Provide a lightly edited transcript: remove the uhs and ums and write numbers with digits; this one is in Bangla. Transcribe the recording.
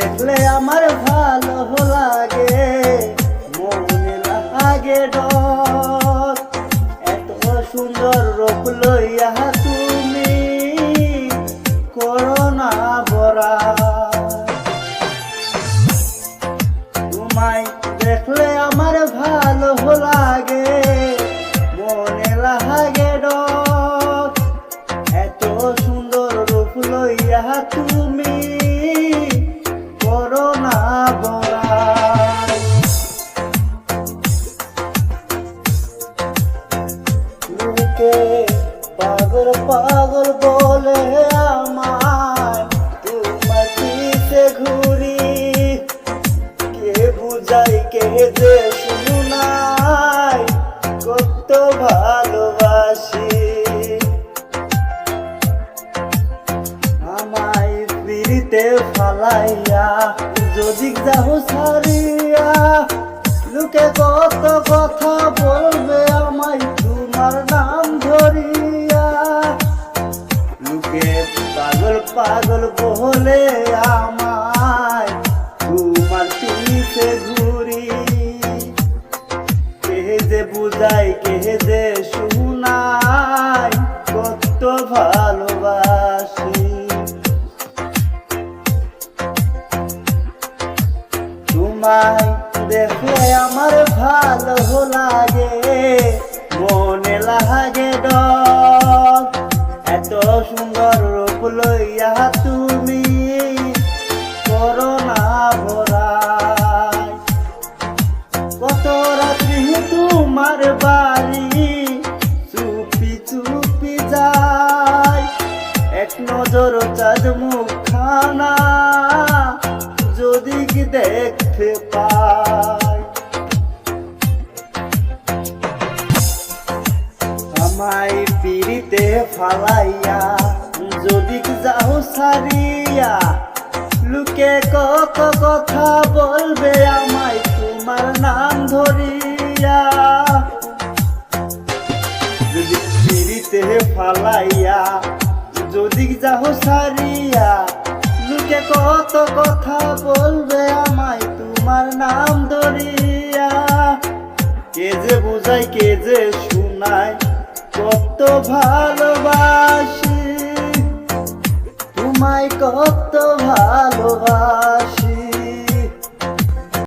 দেখলে আমার ভালো লাগে, মনে লাগে ডর। এত সুন্দর রূপ লইয়া তুমি করো না বরা। তোমায় দেখলে আমার ভালো লাগে, মনে লাগে ডর। এত সুন্দর রূপ লইয়া তুমি করো না বরা। লোকে পাগল পাগল বলে আমায়, তোমার পিছে ঘুরি। কে বুঝাই কে যে শুনাই, কত ভালোবাসি। আমায় ফিরিতে ফালাইয়া যদি যাও ছাড়িয়া, লোকে কত কথা বলবে আমায় তোমার নাম ধরিয়া। লোকে পাগল পাগল বলে আমায়, তোমার পিছে ঘুরি। কে যে বুঝাই কে যে শুনাই, কত ভালোবাসি। তোমায় দেখলে আমার ভালো লাগে, মনে লাগে ডর। এত সুন্দর রূপ লইয়া তুমি করো না ভরাই। কত রাত্রি তোমার বাড়ি চুপি চুপি যায়, এক নজর চাঁদ মুখখানা যদি কি দেখতে পাই। আমায় পিড়িতে ফালাইয়া যদি যাও ছাড়িয়া, লোকে কত কথা বলবে আমায় তোমার নাম ধরিয়া। যদি পিড়িতে ফালাইয়া যদি যাও ছাড়িয়া, লোকে কত কথা বলবে আমায় তোমার নাম ধরিয়া। কে যে বুঝাই কে যে শুনায়, কত ভালোবাসি। তোমায় কত ভালোবাসি।